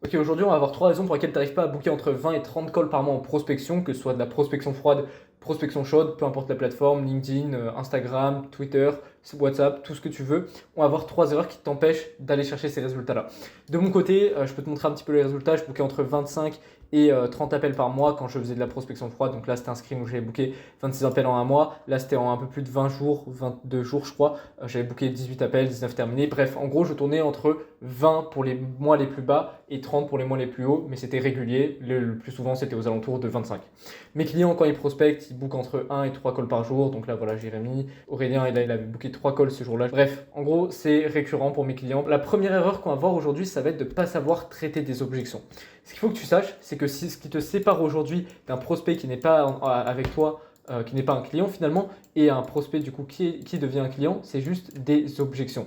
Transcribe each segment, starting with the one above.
Ok, aujourd'hui, on va avoir trois raisons pour lesquelles tu n'arrives pas à booker entre 20 et 30 calls par mois en prospection, que ce soit de la prospection froide, prospection chaude, peu importe la plateforme, LinkedIn, Instagram, Twitter, WhatsApp, tout ce que tu veux. On va avoir trois erreurs qui t'empêchent d'aller chercher ces résultats-là. De mon côté, je peux te montrer un petit peu les résultats. Je bookais entre 25 et 30 appels par mois quand je faisais de la prospection froide. Donc là, c'était un screen où j'avais booké 26 appels en un mois. Là, c'était en un peu plus de 20 jours, 22 jours, je crois. J'avais booké 18 appels, 19 terminés. Bref, en gros, je tournais entre 20 pour les mois les plus bas et 30 pour les mois les plus hauts, mais c'était régulier. Le plus souvent, c'était aux alentours de 25. Mes clients, quand ils prospectent, ils bookent entre 1 et 3 calls par jour. Donc là, voilà, Jérémy, Aurélien, il avait booké 3 calls ce jour-là. Bref, en gros, c'est récurrent pour mes clients. La première erreur qu'on va voir aujourd'hui, ça va être de ne pas savoir traiter des objections. Ce qu'il faut que tu saches, c'est que ce qui te sépare aujourd'hui d'un prospect qui n'est pas avec toi, qui n'est pas un client finalement, et un prospect du coup qui devient un client, c'est juste des objections.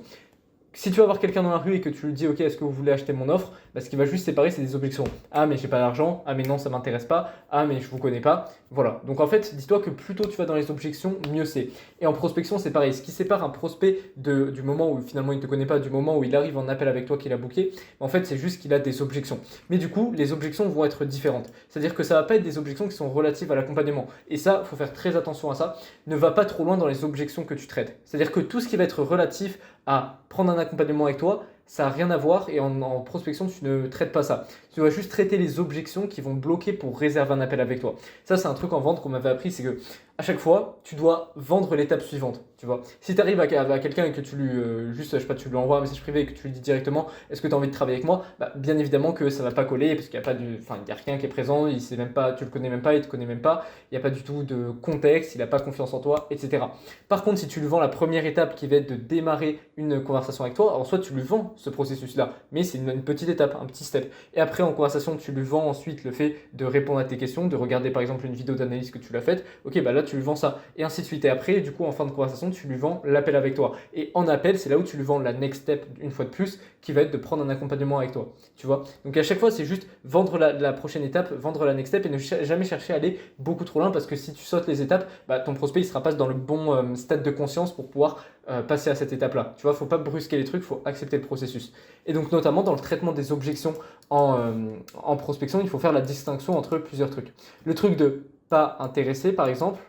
Si tu vas voir quelqu'un dans la rue et que tu lui dis ok, est-ce que vous voulez acheter mon offre, bah, ce qui va juste séparer, c'est des objections. Ah mais j'ai pas d'argent, ah mais non ça m'intéresse pas, ah mais je vous connais pas. Voilà. Donc en fait, dis-toi que plus tôt tu vas dans les objections, mieux c'est. Et en prospection, c'est pareil. Ce qui sépare un prospect du moment où finalement il ne te connaît pas, du moment où il arrive en appel avec toi qu'il a booké, en fait c'est juste qu'il a des objections. Mais du coup, les objections vont être différentes. C'est-à-dire que ça va pas être des objections qui sont relatives à l'accompagnement. Et ça, faut faire très attention à ça. Ne va pas trop loin dans les objections que tu traites. C'est-à-dire que tout ce qui va être relatif à prendre un accompagnement avec toi, ça n'a rien à voir et en prospection, tu ne traites pas ça. Tu vas juste traiter les objections qui vont bloquer pour réserver un appel avec toi. Ça, c'est un truc en vente qu'on m'avait appris, c'est que à chaque fois, tu dois vendre l'étape suivante. Tu vois, si tu arrives à quelqu'un et que tu lui juste, je sais pas, tu lui envoies un message privé et que tu lui dis directement, est-ce que tu as envie de travailler avec moi, bah, bien évidemment que ça va pas coller parce qu'il y a pas il y a rien qui est présent, il sait même pas, tu le connais même pas, il te connaît même pas, il n'y a pas du tout de contexte, il n'a pas confiance en toi, etc. Par contre, si tu lui vends la première étape qui va être de démarrer une conversation avec toi, alors soit tu lui vends ce processus-là, mais c'est une petite étape, un petit step. Et après, en conversation, tu lui vends ensuite le fait de répondre à tes questions, de regarder par exemple une vidéo d'analyse que tu l'as faite. Ok, bah là, tu lui vends ça. Et ainsi de suite. Et après, du coup, en fin de conversation, tu lui vends l'appel avec toi. Et en appel, c'est là où tu lui vends la next step, une fois de plus, qui va être de prendre un accompagnement avec toi. Tu vois. Donc à chaque fois, c'est juste vendre la prochaine étape, vendre la next step et ne jamais chercher à aller beaucoup trop loin parce que si tu sautes les étapes, bah, ton prospect, il ne sera pas dans le bon stade de conscience pour pouvoir passer à cette étape-là. Tu vois, il ne faut pas brusquer les trucs, il faut accepter le processus. Et donc, notamment dans le traitement des objections en prospection, il faut faire la distinction entre plusieurs trucs. Le truc de pas intéressé, par exemple,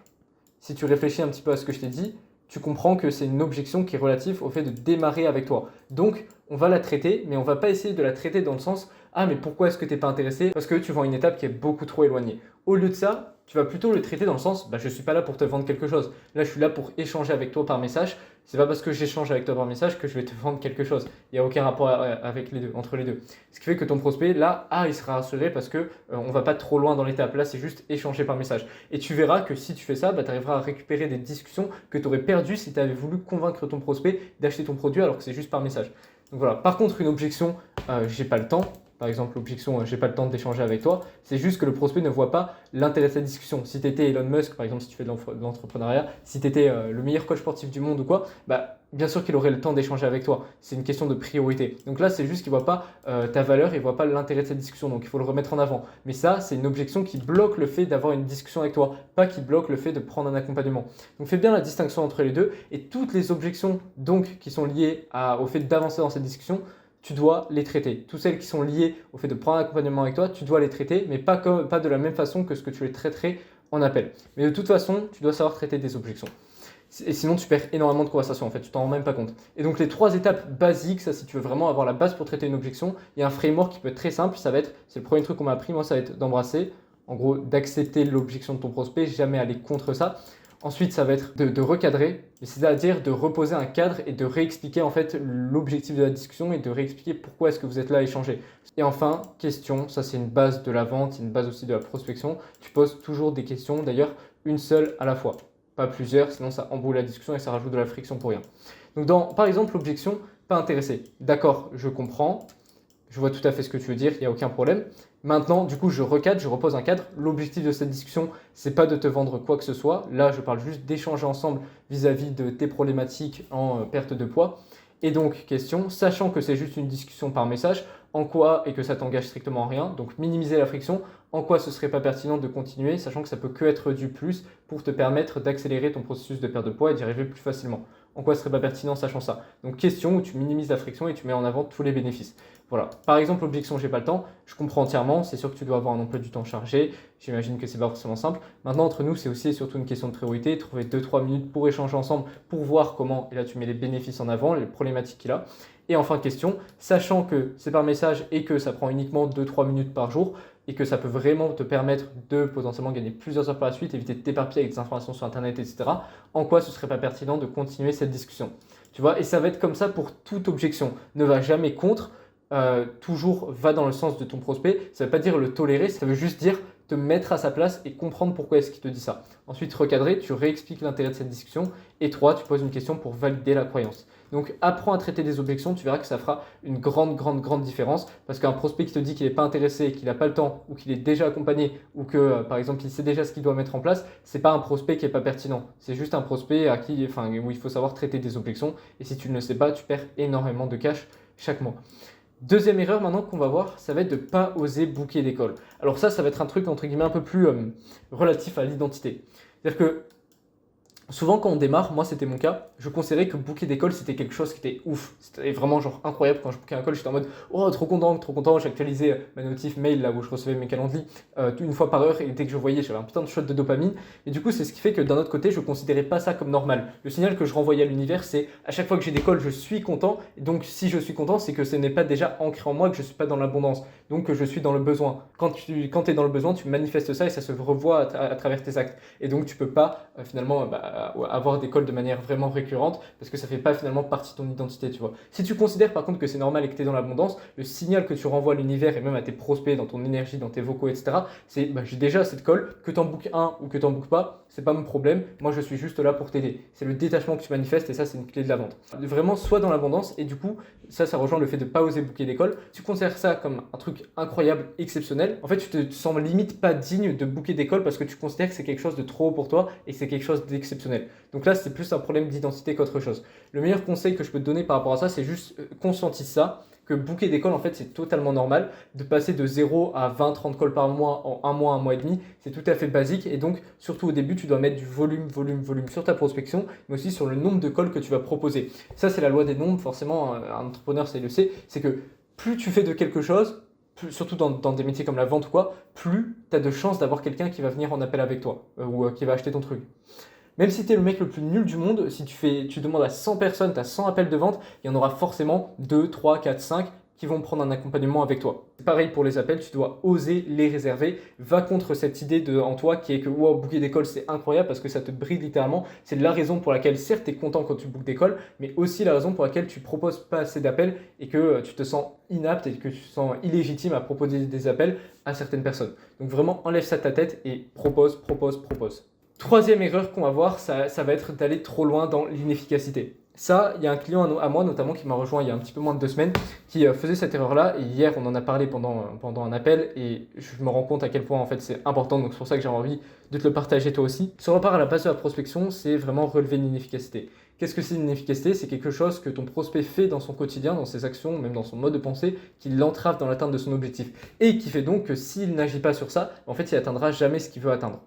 si tu réfléchis un petit peu à ce que je t'ai dit, tu comprends que c'est une objection qui est relative au fait de démarrer avec toi. Donc, on va la traiter, mais on va pas essayer de la traiter dans le sens ah, mais pourquoi est-ce que tu n'es pas intéressé? Parce que tu vends une étape qui est beaucoup trop éloignée. Au lieu de ça, tu vas plutôt le traiter dans le sens bah, je ne suis pas là pour te vendre quelque chose. Là, je suis là pour échanger avec toi par message. C'est pas parce que j'échange avec toi par message que je vais te vendre quelque chose. Il n'y a aucun rapport avec les deux, entre les deux. Ce qui fait que ton prospect, là, il sera rassuré parce que on va pas trop loin dans l'étape. Là, c'est juste échanger par message. Et tu verras que si tu fais ça, bah, tu arriveras à récupérer des discussions que tu aurais perdues si tu avais voulu convaincre ton prospect d'acheter ton produit alors que c'est juste par message. Donc voilà. Par contre, une objection, j'ai pas le temps. Par exemple, l'objection, j'ai pas le temps d'échanger avec toi. C'est juste que le prospect ne voit pas l'intérêt de cette discussion. Si tu étais Elon Musk, par exemple, si tu fais de l'entrepreneuriat, si tu étais le meilleur coach sportif du monde ou quoi, bah, bien sûr qu'il aurait le temps d'échanger avec toi. C'est une question de priorité. Donc là, c'est juste qu'il ne voit pas ta valeur, il ne voit pas l'intérêt de cette discussion. Donc il faut le remettre en avant. Mais ça, c'est une objection qui bloque le fait d'avoir une discussion avec toi, pas qui bloque le fait de prendre un accompagnement. Donc fais bien la distinction entre les deux. Et toutes les objections donc, qui sont liées au fait d'avancer dans cette discussion, tu dois les traiter. Toutes celles qui sont liées au fait de prendre un accompagnement avec toi, tu dois les traiter, mais pas de la même façon que ce que tu les traiterais en appel. Mais de toute façon, tu dois savoir traiter des objections. Et sinon, tu perds énormément de conversations en fait, tu t'en rends même pas compte. Et donc, les trois étapes basiques, ça, si tu veux vraiment avoir la base pour traiter une objection, il y a un framework qui peut être très simple. C'est le premier truc qu'on m'a appris, moi, ça va être d'embrasser, en gros, d'accepter l'objection de ton prospect, jamais aller contre ça. Ensuite, ça va être de recadrer, c'est-à-dire de reposer un cadre et de réexpliquer en fait l'objectif de la discussion et de réexpliquer pourquoi est-ce que vous êtes là à échanger. Et enfin, question, ça c'est une base de la vente, c'est une base aussi de la prospection. Tu poses toujours des questions, d'ailleurs une seule à la fois, pas plusieurs, sinon ça embrouille la discussion et ça rajoute de la friction pour rien. Donc par exemple, l'objection, pas intéressé. D'accord, je comprends, je vois tout à fait ce que tu veux dire, il n'y a aucun problème. Maintenant, du coup, je recadre, je repose un cadre. L'objectif de cette discussion, c'est pas de te vendre quoi que ce soit. Là, je parle juste d'échanger ensemble vis-à-vis de tes problématiques en perte de poids. Et donc, question, sachant que c'est juste une discussion par message, en quoi et que ça t'engage strictement en rien, donc minimiser la friction, en quoi ce serait pas pertinent de continuer, sachant que ça peut que être du plus pour te permettre d'accélérer ton processus de perte de poids et d'y arriver plus facilement. en quoi ce serait pas pertinent sachant ça. Donc question où tu minimises la friction et tu mets en avant tous les bénéfices. Voilà. Par exemple, objection, j'ai pas le temps, je comprends entièrement, c'est sûr que tu dois avoir un emploi du temps chargé, j'imagine que c'est pas forcément simple. Maintenant, entre nous, c'est aussi et surtout une question de priorité, trouver 2-3 minutes pour échanger ensemble, pour voir comment, et là tu mets les bénéfices en avant, les problématiques qu'il a. Et enfin, question, sachant que c'est par message et que ça prend uniquement 2-3 minutes par jour, et que ça peut vraiment te permettre de potentiellement gagner plusieurs heures par la suite, éviter de t'éparpiller avec des informations sur Internet, etc., en quoi ce serait pas pertinent de continuer cette discussion. Tu vois, et ça va être comme ça pour toute objection. Ne va jamais contre, toujours va dans le sens de ton prospect. Ça ne veut pas dire le tolérer, ça veut juste dire te mettre à sa place et comprendre pourquoi est-ce qu'il te dit ça. Ensuite, recadrer, tu réexpliques l'intérêt de cette discussion. Et 3, tu poses une question pour valider la croyance. Donc, apprends à traiter des objections, tu verras que ça fera une grande différence. Parce qu'un prospect qui te dit qu'il n'est pas intéressé, qu'il n'a pas le temps, ou qu'il est déjà accompagné, ou que, par exemple, il sait déjà ce qu'il doit mettre en place, c'est pas un prospect qui n'est pas pertinent. C'est juste un prospect où il faut savoir traiter des objections. Et si tu ne le sais pas, tu perds énormément de cash chaque mois. Deuxième erreur maintenant qu'on va voir, ça va être de ne pas oser booker d'école. Alors ça va être un truc entre guillemets un peu plus relatif à l'identité. C'est-à-dire que souvent quand on démarre, moi c'était mon cas, je considérais que booker d'école c'était quelque chose qui était ouf. C'était vraiment genre incroyable quand je bookais un call, j'étais en mode oh trop content, j'actualisais ma notif mail là où je recevais mes calendriers une fois par heure et dès que je voyais j'avais un putain de shot de dopamine. Et du coup c'est ce qui fait que d'un autre côté je considérais pas ça comme normal. Le signal que je renvoyais à l'univers c'est à chaque fois que j'ai des calls je suis content et donc si je suis content c'est que ce n'est pas déjà ancré en moi, que je suis pas dans l'abondance, donc que je suis dans le besoin. Quand tu es dans le besoin tu manifestes ça et ça se revoit à travers tes actes et donc tu peux pas finalement avoir des calls de manière vraiment récurrente parce que ça fait pas finalement partie de ton identité, tu vois. Si tu considères par contre que c'est normal et que tu es dans l'abondance, le signal que tu renvoies à l'univers et même à tes prospects, dans ton énergie, dans tes vocaux, etc., c'est j'ai déjà cette call, que tu en bookes un ou que tu en bookes pas, c'est pas mon problème, moi je suis juste là pour t'aider. C'est le détachement que tu manifestes et ça c'est une clé de la vente. Vraiment, sois dans l'abondance et du coup, ça rejoint le fait de pas oser booker d'école. Tu considères ça comme un truc incroyable, exceptionnel. En fait, tu te sens limite pas digne de booker d'école parce que tu considères que c'est quelque chose de trop haut pour toi et que c'est quelque chose d'exceptionnel. Donc là, c'est plus un problème d'identité qu'autre chose. Le meilleur conseil que je peux te donner par rapport à ça, c'est juste conscientise ça, que booker d'école, en fait, c'est totalement normal. De passer de 0 à 20-30 calls par mois en un mois et demi, c'est tout à fait basique. Et donc, surtout au début, tu dois mettre du volume sur ta prospection, mais aussi sur le nombre de calls que tu vas proposer. Ça, c'est la loi des nombres. Forcément, un entrepreneur, ça il le sait. C'est que plus tu fais de quelque chose, surtout dans des métiers comme la vente ou quoi, plus tu as de chances d'avoir quelqu'un qui va venir en appel avec toi ou qui va acheter ton truc. Même si tu es le mec le plus nul du monde, si tu demandes à 100 personnes, tu as 100 appels de vente, il y en aura forcément 2, 3, 4, 5 qui vont prendre un accompagnement avec toi. C'est pareil pour les appels, tu dois oser les réserver. Va contre cette idée en toi qui est que wow, booker d'école c'est incroyable parce que ça te bride littéralement. C'est la raison pour laquelle certes tu es content quand tu bookes d'école, mais aussi la raison pour laquelle tu proposes pas assez d'appels et que tu te sens inapte et que tu te sens illégitime à proposer des appels à certaines personnes. Donc vraiment enlève ça de ta tête et propose. Troisième erreur qu'on va voir, ça va être d'aller trop loin dans l'inefficacité. Ça, il y a un client à moi notamment qui m'a rejoint il y a un petit peu moins de 2 semaines qui faisait cette erreur-là. Et hier, on en a parlé pendant un appel et je me rends compte à quel point en fait c'est important. Donc c'est pour ça que j'ai envie de te le partager toi aussi. Si on repart à la base de la prospection, c'est vraiment relever l'inefficacité. Qu'est-ce que c'est l'inefficacité? C'est quelque chose que ton prospect fait dans son quotidien, dans ses actions, même dans son mode de pensée, qui l'entrave dans l'atteinte de son objectif. Et qui fait donc que s'il n'agit pas sur ça, en fait, il n'atteindra jamais ce qu'il veut atteindre.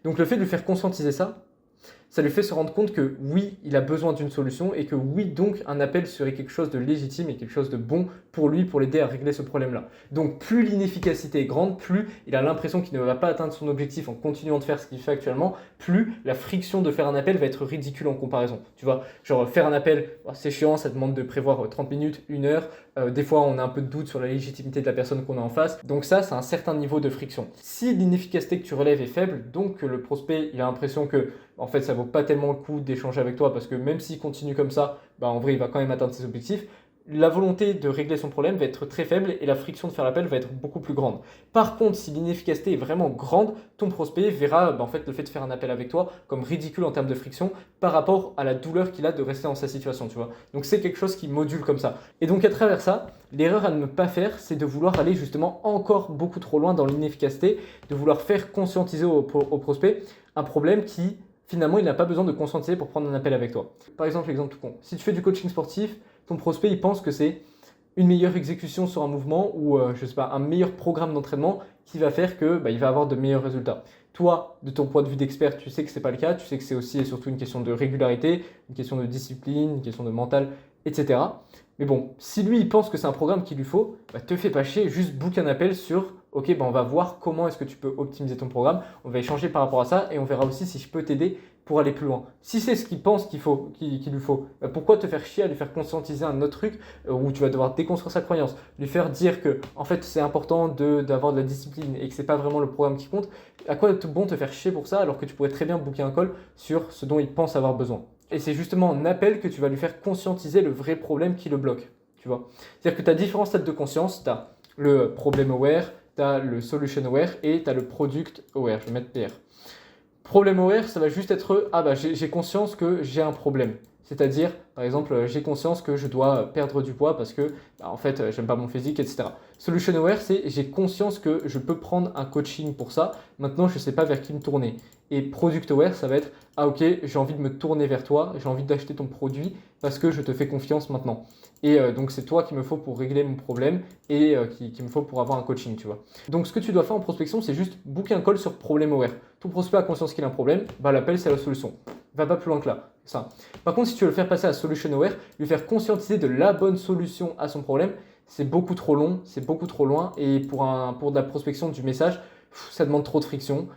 Donc le fait de lui faire conscientiser ça lui fait se rendre compte que oui, il a besoin d'une solution et que oui, donc un appel serait quelque chose de légitime et quelque chose de bon pour lui, pour l'aider à régler ce problème-là. Donc plus l'inefficacité est grande, plus il a l'impression qu'il ne va pas atteindre son objectif en continuant de faire ce qu'il fait actuellement, plus la friction de faire un appel va être ridicule en comparaison. Tu vois, genre faire un appel, c'est chiant, ça demande de prévoir 30 minutes, 1 heure, des fois on a un peu de doute sur la légitimité de la personne qu'on a en face, donc ça c'est un certain niveau de friction. Si l'inefficacité que tu relèves est faible, donc que le prospect il a l'impression que en fait ça vaut pas tellement le coup d'échanger avec toi parce que même s'il continue comme ça, en vrai il va quand même atteindre ses objectifs, la volonté de régler son problème va être très faible et la friction de faire l'appel va être beaucoup plus grande. Par contre, si l'inefficacité est vraiment grande, ton prospect verra en fait le fait de faire un appel avec toi comme ridicule en termes de friction par rapport à la douleur qu'il a de rester dans sa situation, tu vois. Donc c'est quelque chose qui module comme ça. Et donc à travers ça, l'erreur à ne pas faire, c'est de vouloir aller justement encore beaucoup trop loin dans l'inefficacité, de vouloir faire conscientiser au prospect un problème qui finalement il n'a pas besoin de conscientiser pour prendre un appel avec toi. Par exemple, l'exemple tout con, si tu fais du coaching sportif, ton prospect il pense que c'est une meilleure exécution sur un mouvement ou je sais pas, un meilleur programme d'entraînement qui va faire que il va avoir de meilleurs résultats. Toi, de ton point de vue d'expert, tu sais que ce n'est pas le cas, tu sais que c'est aussi et surtout une question de régularité, une question de discipline, une question de mental, etc. Mais bon, si lui, il pense que c'est un programme qu'il lui faut, bah, te fais pas chier, juste book un appel sur OK, bah, on va voir comment est-ce que tu peux optimiser ton programme, on va échanger par rapport à ça et on verra aussi si je peux t'aider pour aller plus loin. Si c'est ce qu'il pense qu'il lui faut, bah, pourquoi te faire chier à lui faire conscientiser un autre truc où tu vas devoir déconstruire sa croyance, lui faire dire que en fait c'est important d'avoir de la discipline et que c'est pas vraiment le programme qui compte. À quoi bon te faire chier pour ça alors que tu pourrais très bien booker un call sur ce dont il pense avoir besoin. Et c'est justement en appel que tu vas lui faire conscientiser le vrai problème qui le bloque. Tu vois. C'est-à-dire que tu as différents stades de conscience. Tu as le problem aware, tu as le solution aware et tu as le product aware. Je vais mettre PR. Problem aware, ça va juste être ah bah j'ai conscience que j'ai un problème. C'est-à-dire, par exemple, j'ai conscience que je dois perdre du poids parce que, bah, en fait, j'aime pas mon physique, etc. Solution aware, c'est j'ai conscience que je peux prendre un coaching pour ça. Maintenant, je ne sais pas vers qui me tourner. Et product aware, ça va être ah ok, j'ai envie de me tourner vers toi, j'ai envie d'acheter ton produit parce que je te fais confiance maintenant. Et donc, c'est toi qu'il me faut pour régler mon problème et qu'il me faut pour avoir un coaching, tu vois. Donc, ce que tu dois faire en prospection, c'est juste booker un call sur problem aware. Ton prospect a conscience qu'il a un problème, bah, l'appel, c'est la solution. Va pas plus loin que là. Ça. Par contre, si tu veux le faire passer à solution aware, lui faire conscientiser de la bonne solution à son problème, c'est beaucoup trop long, c'est beaucoup trop loin. Et pour de la prospection du message, ça demande trop de friction.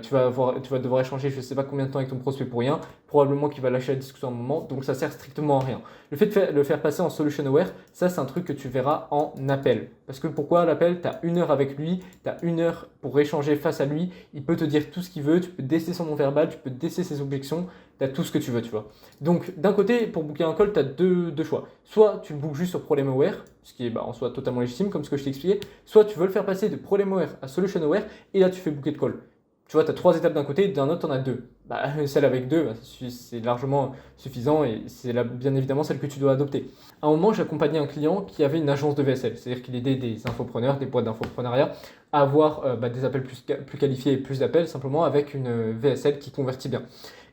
Tu vas devoir échanger je ne sais pas combien de temps avec ton prospect pour rien. Probablement qu'il va lâcher la discussion à un moment. Donc ça sert strictement à rien. Le fait de le faire passer en solution aware, ça c'est un truc que tu verras en appel. Parce que pourquoi l'appel? Tu as 1 heure avec lui, tu as 1 heure pour échanger face à lui. Il peut te dire tout ce qu'il veut, tu peux déceler son non-verbal, tu peux déceler ses objections. Tu as tout ce que tu veux, tu vois. Donc, d'un côté, pour booker un call, tu as deux choix. Soit tu le bookes juste sur Problem Aware, ce qui est en soi totalement légitime, comme ce que je t'ai expliqué. Soit tu veux le faire passer de Problem Aware à Solution Aware, et là, tu fais booker de call. Tu vois, tu as 3 étapes d'un côté, d'un autre, tu en as 2. Celle avec 2, c'est largement suffisant et c'est bien évidemment celle que tu dois adopter. À un moment, j'accompagnais un client qui avait une agence de VSL, c'est-à-dire qu'il aidait des infopreneurs, des boîtes d'infoprenariat à avoir des appels plus qualifiés et plus d'appels simplement avec une VSL qui convertit bien.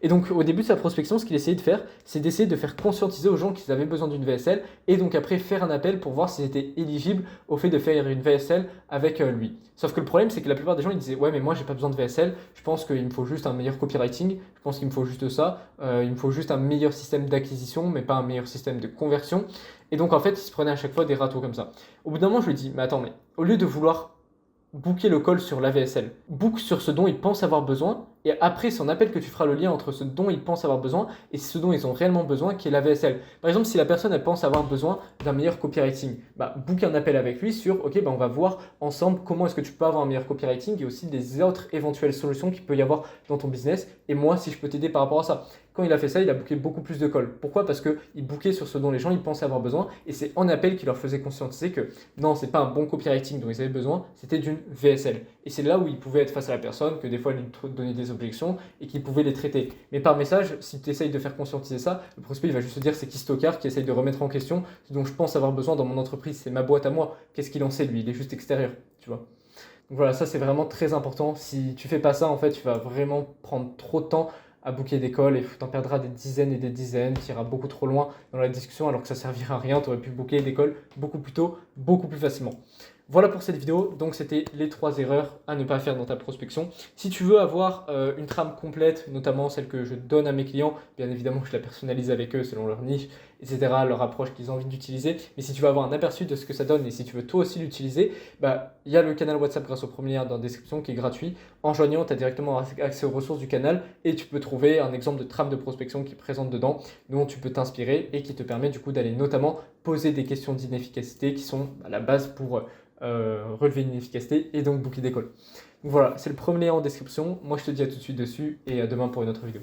Et donc, au début de sa prospection, ce qu'il essayait de faire, c'est d'essayer de faire conscientiser aux gens qu'ils avaient besoin d'une VSL et donc après faire un appel pour voir s'ils étaient éligibles au fait de faire une VSL avec lui. Sauf que le problème, c'est que la plupart des gens, ils disaient ouais, mais moi, j'ai pas besoin de VSL, je pense qu'il me faut juste un meilleur copywriting, je pense qu'il me faut juste ça, il me faut juste un meilleur système d'acquisition, mais pas un meilleur système de conversion. Et donc, en fait, ils se prenaient à chaque fois des râteaux comme ça. Au bout d'un moment, je lui dis mais attends, mais au lieu de vouloir booker le call sur l'AVSL, book sur ce dont ils pensent avoir besoin et après c'est en appel que tu feras le lien entre ce dont ils pensent avoir besoin et ce dont ils ont réellement besoin qui est l'AVSL. Par exemple, si la personne elle pense avoir besoin d'un meilleur copywriting, book un appel avec lui sur ok, on va voir ensemble comment est-ce que tu peux avoir un meilleur copywriting et aussi des autres éventuelles solutions qu'il peut y avoir dans ton business et moi si je peux t'aider par rapport à ça. Quand il a fait ça, il a booké beaucoup plus de calls. Pourquoi? Parce qu'il bookait sur ce dont les gens ils pensaient avoir besoin et c'est en appel qu'il leur faisait conscientiser que non, c'est pas un bon copywriting dont ils avaient besoin, c'était d'une VSL. Et c'est là où il pouvait être face à la personne, que des fois il lui donnait des objections et qu'il pouvait les traiter. Mais par message, si tu essayes de faire conscientiser ça, le prospect il va juste se dire c'est qui Stockard qui essaye de remettre en question ce dont je pense avoir besoin dans mon entreprise, c'est ma boîte à moi. Qu'est-ce qu'il en sait lui? Il est juste extérieur, tu vois. Donc voilà, ça c'est vraiment très important. Si tu fais pas ça, en fait, tu vas vraiment prendre trop de temps à booker des calls et tu en perdras des dizaines et des dizaines, tu iras beaucoup trop loin dans la discussion alors que ça servira à rien, tu aurais pu booker des calls beaucoup plus tôt, beaucoup plus facilement. Voilà pour cette vidéo, donc c'était les 3 erreurs à ne pas faire dans ta prospection. Si tu veux avoir une trame complète, notamment celle que je donne à mes clients, bien évidemment je la personnalise avec eux selon leur niche, etc., leur approche qu'ils ont envie d'utiliser. Mais si tu veux avoir un aperçu de ce que ça donne et si tu veux toi aussi l'utiliser, il y a le canal WhatsApp grâce au premier lien dans la description qui est gratuit. En joignant, tu as directement accès aux ressources du canal et tu peux trouver un exemple de trame de prospection qui est présente dedans, dont tu peux t'inspirer et qui te permet du coup d'aller notamment poser des questions d'inefficacité qui sont à la base pour relever une efficacité et donc booker des calls. Donc voilà, c'est le premier lien en description. Moi je te dis à tout de suite dessus et à demain pour une autre vidéo.